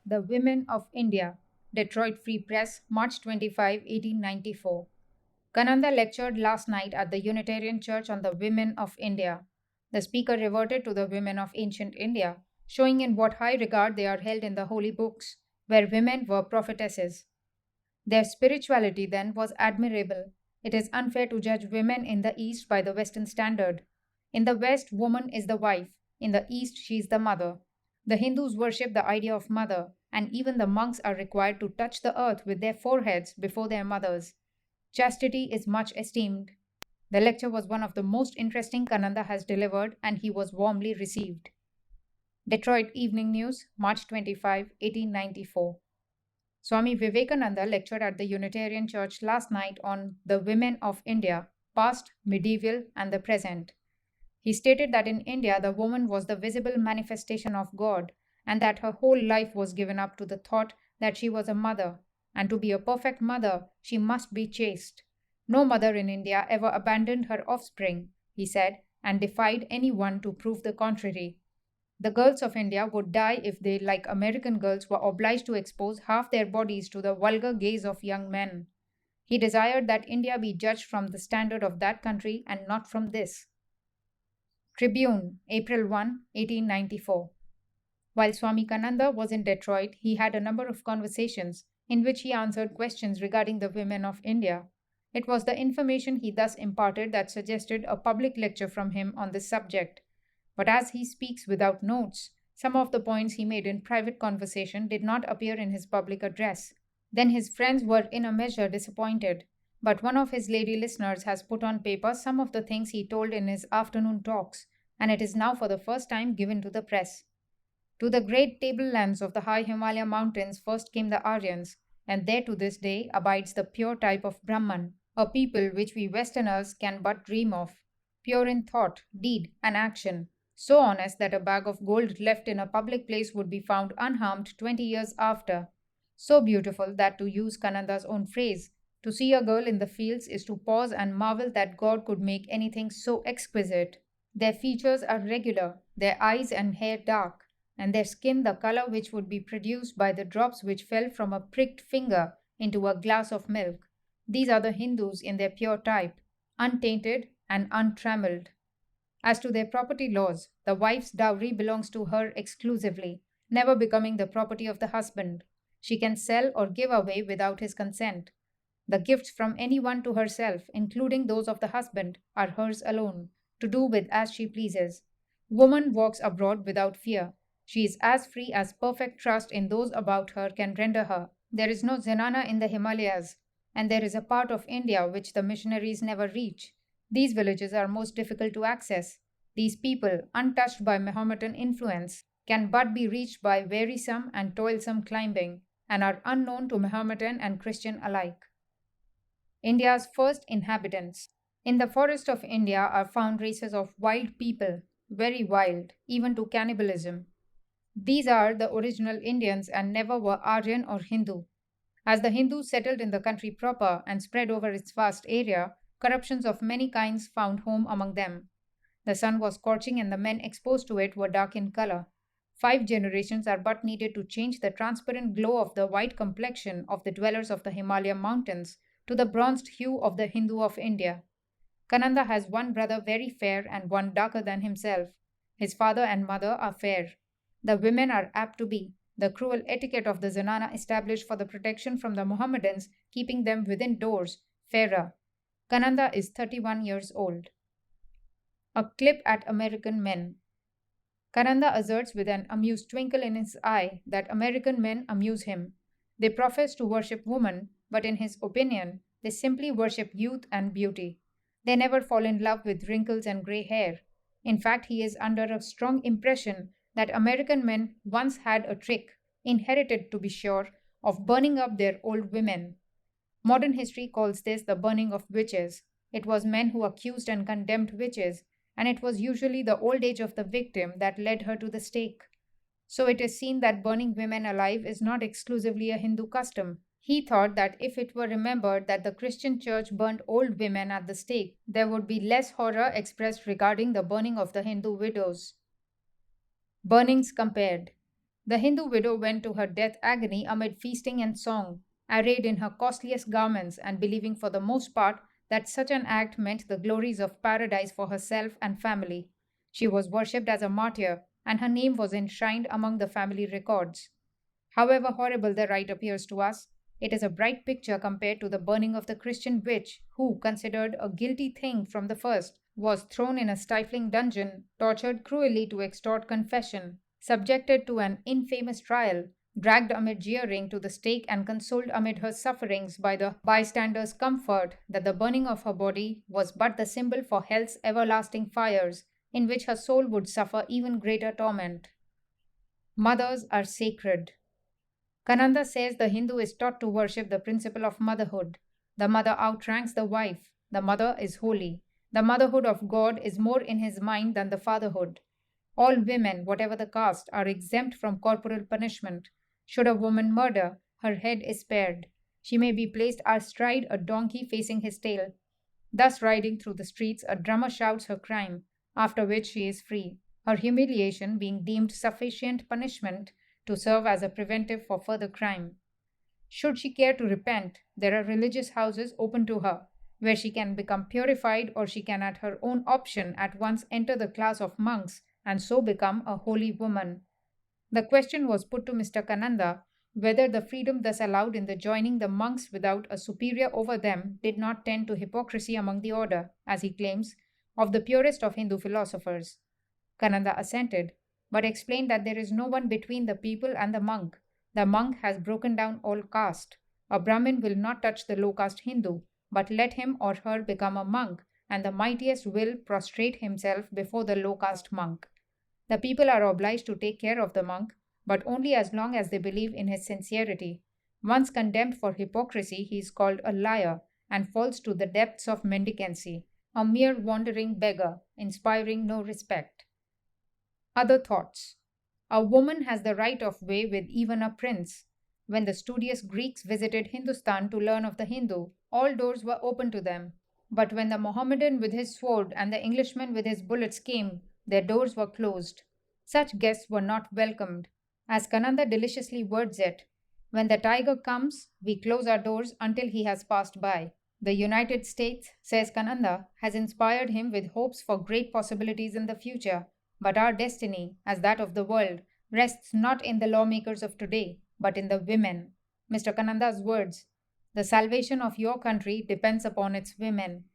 The Women of India, Detroit Free Press, March 25, 1894. Kananda lectured last night at the Unitarian Church on the women of India. The speaker reverted to the women of ancient India, showing in what high regard they are held in the holy books, where women were prophetesses. Their spirituality then was admirable. It is unfair to judge women in the East by the Western standard. In the West, woman is the wife. In the East, she is the mother. The Hindus worship the idea of mother, and even the monks are required to touch the earth with their foreheads before their mothers. Chastity is much esteemed. The lecture was one of the most interesting Kananda has delivered, and he was warmly received. Detroit Evening News, March 25, 1894. Swami Vivekananda lectured at the Unitarian Church last night on the women of India, past, medieval, and the present. He stated that in India the woman was the visible manifestation of God and that her whole life was given up to the thought that she was a mother, and to be a perfect mother she must be chaste. No mother in India ever abandoned her offspring, he said, and defied anyone to prove the contrary. The girls of India would die if they, like American girls, were obliged to expose half their bodies to the vulgar gaze of young men. He desired that India be judged from the standard of that country and not from this. Tribune, April 1, 1894. While Swami Kananda was in Detroit, he had a number of conversations in which he answered questions regarding the women of India. It was the information he thus imparted that suggested a public lecture from him on this subject. But as he speaks without notes, some of the points he made in private conversation did not appear in his public address. Then his friends were in a measure disappointed. But one of his lady listeners has put on paper some of the things he told in his afternoon talks, and it is now for the first time given to the press. To the great tablelands of the high Himalaya mountains first came the Aryans, and there to this day abides the pure type of Brahman, a people which we Westerners can but dream of, pure in thought, deed, and action, so honest that a bag of gold left in a public place would be found unharmed 20 years after, so beautiful that, to use Kananda's own phrase, to see a girl in the fields is to pause and marvel that God could make anything so exquisite. Their features are regular, their eyes and hair dark, and their skin the color which would be produced by the drops which fell from a pricked finger into a glass of milk. These are the Hindus in their pure type, untainted and untrammeled. As to their property laws, the wife's dowry belongs to her exclusively, never becoming the property of the husband. She can sell or give away without his consent. The gifts from any one to herself, including those of the husband, are hers alone, to do with as she pleases. Woman walks abroad without fear. She is as free as perfect trust in those about her can render her. There is no zenana in the Himalayas, and there is a part of India which the missionaries never reach. These villages are most difficult to access. These people, untouched by Mohammedan influence, can but be reached by wearisome and toilsome climbing, and are unknown to Mohammedan and Christian alike. India's first inhabitants. In the forest of India are found races of wild people, very wild, even to cannibalism. These are the original Indians and never were Aryan or Hindu. As the Hindus settled in the country proper and spread over its vast area, corruptions of many kinds found home among them. The sun was scorching and the men exposed to it were dark in color. 5 generations are but needed to change the transparent glow of the white complexion of the dwellers of the Himalaya mountains to the bronzed hue of the Hindu of India. Kananda has one brother very fair and one darker than himself. His father and mother are fair. The women are apt to be, the cruel etiquette of the Zanana established for the protection from the Mohammedans, keeping them within doors, fairer. Kananda is 31 years old. A clip at American men. Kananda asserts with an amused twinkle in his eye that American men amuse him. They profess to worship woman, but in his opinion, they simply worship youth and beauty. They never fall in love with wrinkles and grey hair. In fact, he is under a strong impression that American men once had a trick, inherited to be sure, of burning up their old women. Modern history calls this the burning of witches. It was men who accused and condemned witches, and it was usually the old age of the victim that led her to the stake. So it is seen that burning women alive is not exclusively a Hindu custom. He thought that if it were remembered that the Christian church burned old women at the stake, there would be less horror expressed regarding the burning of the Hindu widows. Burnings compared. The Hindu widow went to her death agony amid feasting and song, arrayed in her costliest garments and believing for the most part that such an act meant the glories of paradise for herself and family. She was worshipped as a martyr, and her name was enshrined among the family records. However horrible the rite appears to us, it is a bright picture compared to the burning of the Christian witch, who, considered a guilty thing from the first, was thrown in a stifling dungeon, tortured cruelly to extort confession, subjected to an infamous trial, dragged amid jeering to the stake, and consoled amid her sufferings by the bystanders' comfort that the burning of her body was but the symbol for hell's everlasting fires, in which her soul would suffer even greater torment. Mothers are sacred. Kananda says the Hindu is taught to worship the principle of motherhood. The mother outranks the wife. The mother is holy. The motherhood of God is more in his mind than the fatherhood. All women, whatever the caste, are exempt from corporal punishment. Should a woman murder, her head is spared. She may be placed astride a donkey facing his tail. Thus, riding through the streets, a drummer shouts her crime, after which she is free, her humiliation being deemed sufficient punishment to serve as a preventive for further crime. Should she care to repent, there are religious houses open to her, where she can become purified, or she can at her own option at once enter the class of monks and so become a holy woman. The question was put to Mr. Kananda whether the freedom thus allowed in the joining the monks without a superior over them did not tend to hypocrisy among the order, as he claims, of the purest of Hindu philosophers. Kananda assented, but explained that there is no one between the people and the monk. The monk has broken down all caste. A Brahmin will not touch the low caste Hindu, but let him or her become a monk, and the mightiest will prostrate himself before the low caste monk. The people are obliged to take care of the monk, but only as long as they believe in his sincerity. Once condemned for hypocrisy, he is called a liar and falls to the depths of mendicancy, a mere wandering beggar, inspiring no respect. Other thoughts. A woman has the right of way with even a prince. When the studious Greeks visited Hindustan to learn of the Hindu, all doors were open to them. But when the Mohammedan with his sword and the Englishman with his bullets came, their doors were closed. Such guests were not welcomed. As Kananda deliciously words it, when the tiger comes, we close our doors until he has passed by. The United States, says Kananda, has inspired him with hopes for great possibilities in the future, but our destiny, as that of the world, rests not in the lawmakers of today, but in the women. Mr. Kananda's words, the salvation of your country depends upon its women.